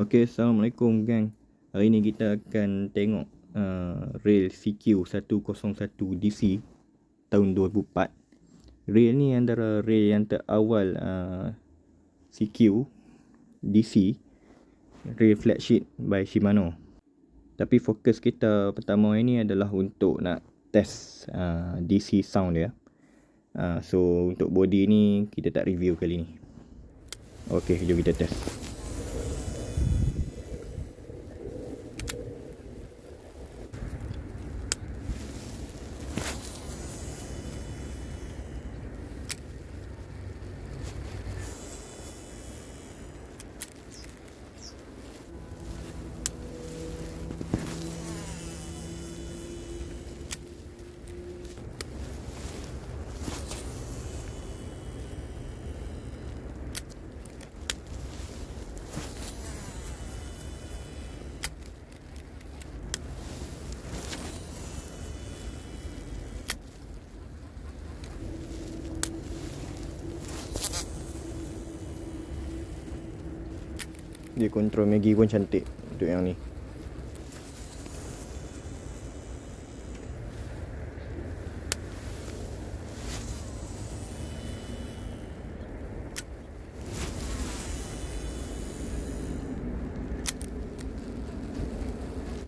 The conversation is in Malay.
Okay, Assalamualaikum gang. Hari ni kita akan tengok rail CQ 101 DC tahun 2004. Rail ni antara rail yang terawal CQ DC, rail flat sheet by Shimano. Tapi fokus kita pertama ini adalah untuk nak test DC sound dia. So untuk body ni kita tak review kali ni. Okay, jom kita test. Dia kontrol Maggie pun cantik untuk yang ni.